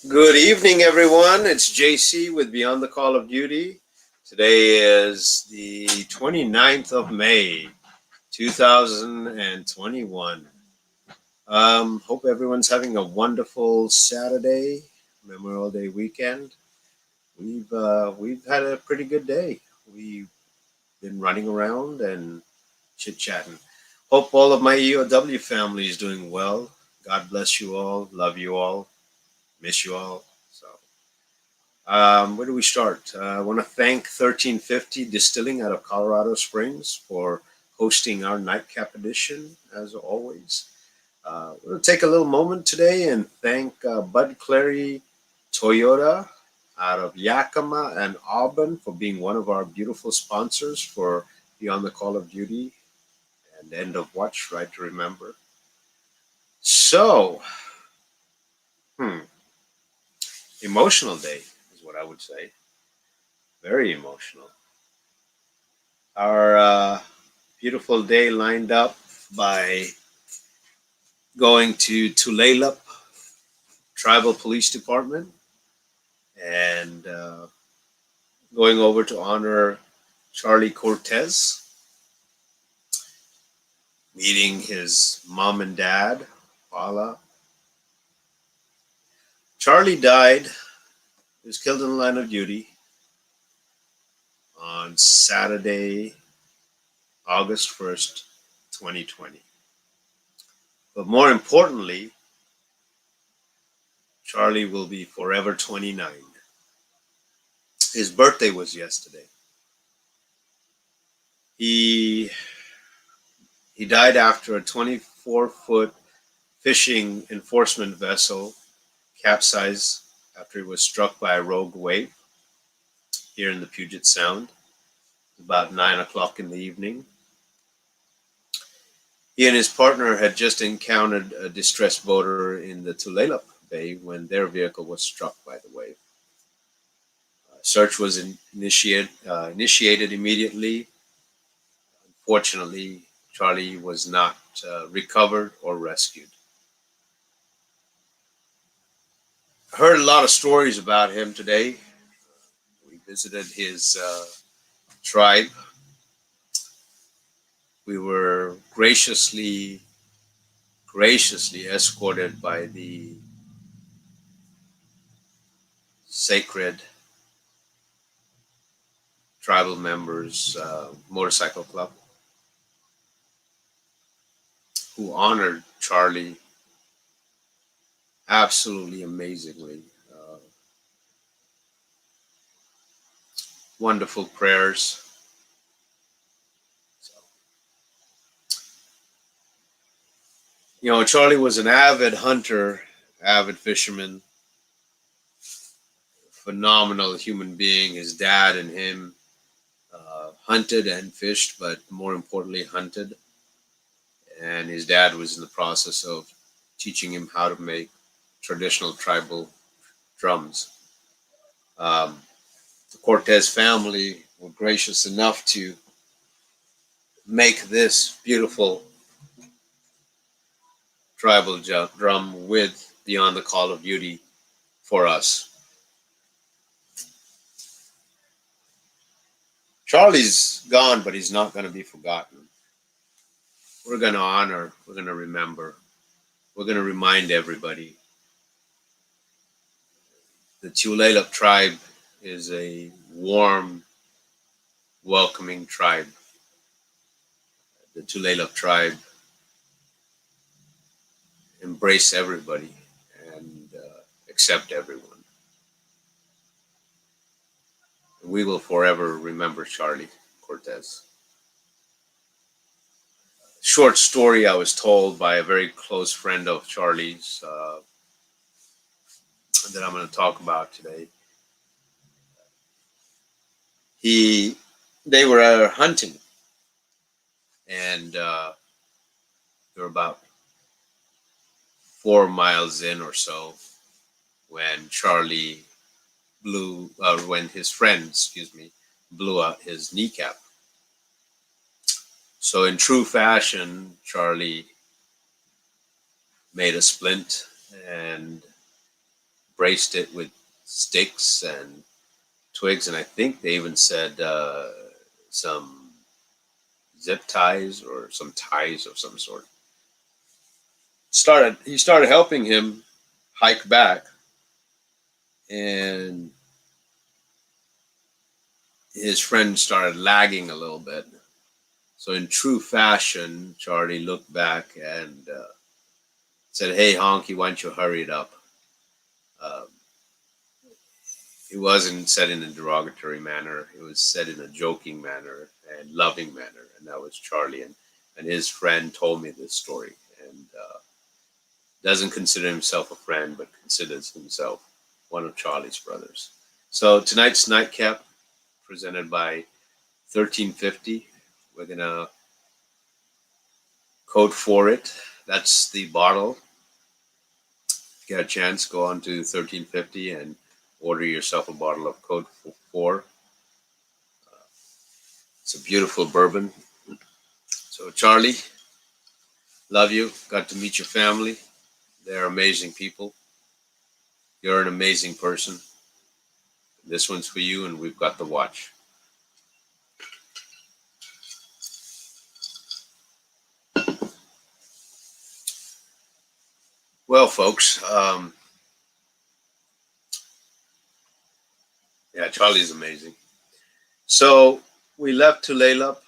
Good evening, everyone. It's JC with Beyond the Call of Duty. Today is the 29th of May, 2021. Hope everyone's having a wonderful Saturday, Memorial Day weekend. We've had a pretty good day. We've been running around and chit chatting. Hope all of my EOW family is doing well. God bless you all. Love you all. Miss you all. So. Where do we start? I want to thank 1350 Distilling out of Colorado Springs for hosting our nightcap edition, as always. We're going to take a little moment today and thank Bud Clary Toyota out of Yakima and Auburn for being one of our beautiful sponsors for Beyond the Call of Duty and End of Watch, Right to Remember. So, hmm, emotional day is what I would say. Very emotional. Our beautiful day lined up by going to Tulalip Tribal Police Department and going over to honor Charlie Cortez, meeting his mom and dad, Paula. Charlie died. He was killed in the line of duty on Saturday, August 1st, 2020. But more importantly, Charlie will be forever 29. His birthday was yesterday. He he died after a 24-foot fishing enforcement vessel capsized after he was struck by a rogue wave here in the Puget Sound about 9 o'clock in the evening. He and his partner had just encountered a distressed boater in the Tulalip Bay when their vehicle was struck by the wave. Search was initiated immediately. Unfortunately, Charlie was not recovered or rescued. Heard a lot of stories about him today. We visited his tribe. We were graciously escorted by the sacred tribal members motorcycle club who honored Charlie absolutely amazingly. Wonderful prayers. So, Charlie was an avid hunter, avid fisherman, phenomenal human being. His dad and him hunted and fished, but more importantly, hunted. And his dad was in the process of teaching him how to make traditional tribal drums. Um, the Cortez family were gracious enough to make this beautiful tribal drum with Beyond the Call of Duty for us. Charlie's gone, but he's not going to be forgotten. We're going to honor, we're going to remember, we're going to remind everybody. The Tulalip tribe is a warm, welcoming tribe. The Tulalip tribe embrace everybody and accept everyone. We will forever remember Charlie Cortez. Short story I was told by a very close friend of Charlie's that I'm going to talk about today. He, they were hunting, and they were about 4 miles in or so when when his friend, blew out his kneecap. So in true fashion, Charlie made a splint and braced it with sticks and twigs, and I think they even said some zip ties or some ties of some sort. He started helping him hike back, and his friend started lagging a little bit. So in true fashion, Charlie looked back and said, "Hey, Honky, why don't you hurry it up?" Um, it wasn't said in a derogatory manner. It was said in a joking manner and loving manner, and that was Charlie. And his friend told me this story, and doesn't consider himself a friend, but considers himself one of Charlie's brothers. So tonight's nightcap, presented by 1350. We're gonna code for it. That's the bottle. Get a chance, go on to 1350 and order yourself a bottle of Code 4. It's a beautiful bourbon. So, Charlie, love you. Got to meet your family. They're amazing people. You're an amazing person. This one's for you, and we've got the watch. Well, folks, yeah, Charlie's amazing. So we left Tulalip.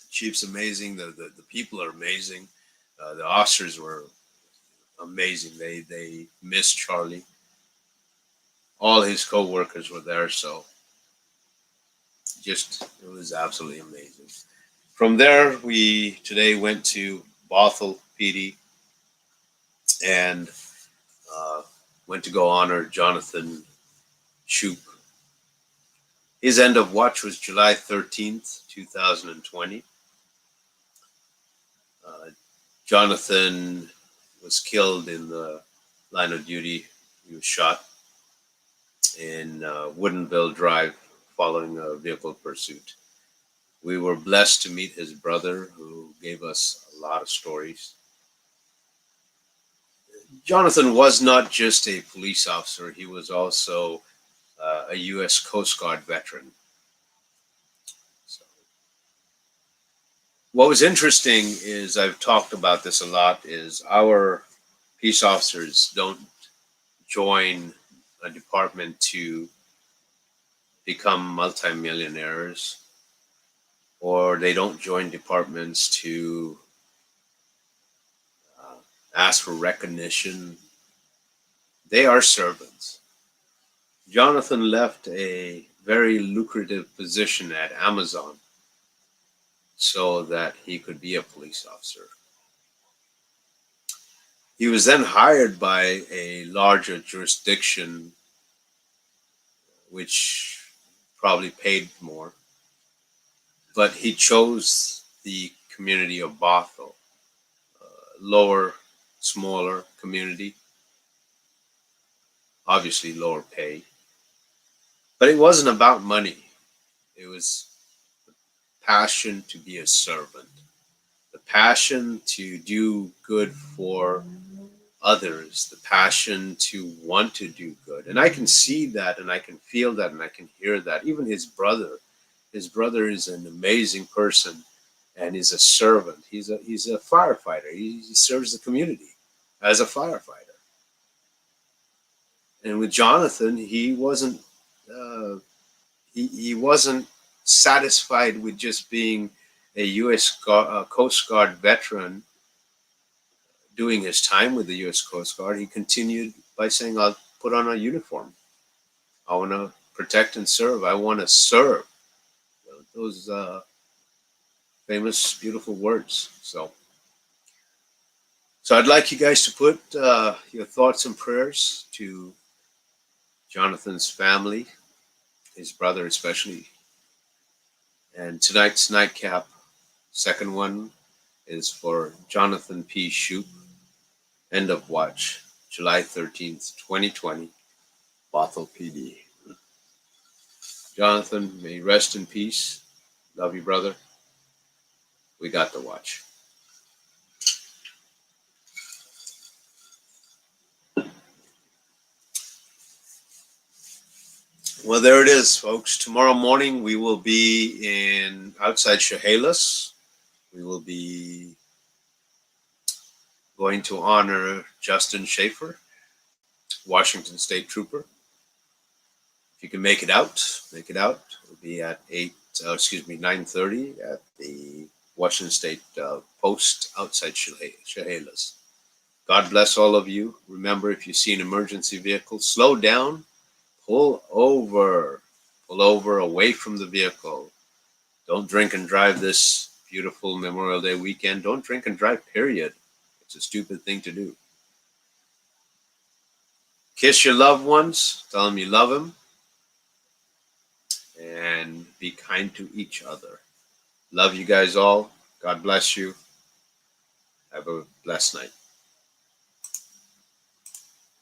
Chief's amazing. The people are amazing. The officers were amazing. They missed Charlie. All his co-workers were there, so just it was absolutely amazing. From there, we today went to Bothell PD and went to go honor Jonathan Shoup. His end of watch was July 13th, 2020. Jonathan was killed in the line of duty. He was shot in Woodinville Drive following a vehicle pursuit. We were blessed to meet his brother, who gave us a lot of stories. Jonathan was not just a police officer, he was also a U.S. Coast Guard veteran. So, what was interesting is, I've talked about this a lot, is our peace officers don't join a department to become multimillionaires, or they don't join departments to ask for recognition. They are servants. Jonathan left a very lucrative position at Amazon so that he could be a police officer. He was then hired by a larger jurisdiction, which probably paid more, but he chose the community of Bothell, lower, smaller community, obviously lower pay. But it wasn't about money. It was the passion to be a servant, the passion to do good for others, the passion to want to do good. And I can see that, and I can feel that, and I can hear that. Even his brother is an amazing person and is a servant. He's a firefighter. He serves the community as a firefighter. And with Jonathan, uh, he wasn't satisfied with just being a U.S. Coast Guard veteran doing his time with the U.S. Coast Guard. He continued by saying, "I'll put on a uniform. I want to protect and serve. I want to serve." Those famous, beautiful words. So I'd like you guys to put your thoughts and prayers to Jonathan's family, his brother especially. And tonight's nightcap, second one, is for Jonathan P. Shoup, end of watch, July 13th, 2020, Bothell PD. Jonathan, may you rest in peace. Love you, brother. We got the watch. Well, there it is, folks. Tomorrow morning we will be in outside Chehalis. We will be going to honor Justin Schaefer, Washington State Trooper. If you can make it out, make it out. We'll be at 9:30 at the Washington State Post outside Chehalis. God bless all of you. Remember, if you see an emergency vehicle, slow down, pull over, away from the vehicle. Don't drink and drive this beautiful Memorial Day weekend. Don't drink and drive, period. It's a stupid thing to do. Kiss your loved ones, tell them you love them, and be kind to each other. Love you guys all. God bless you. Have a blessed night.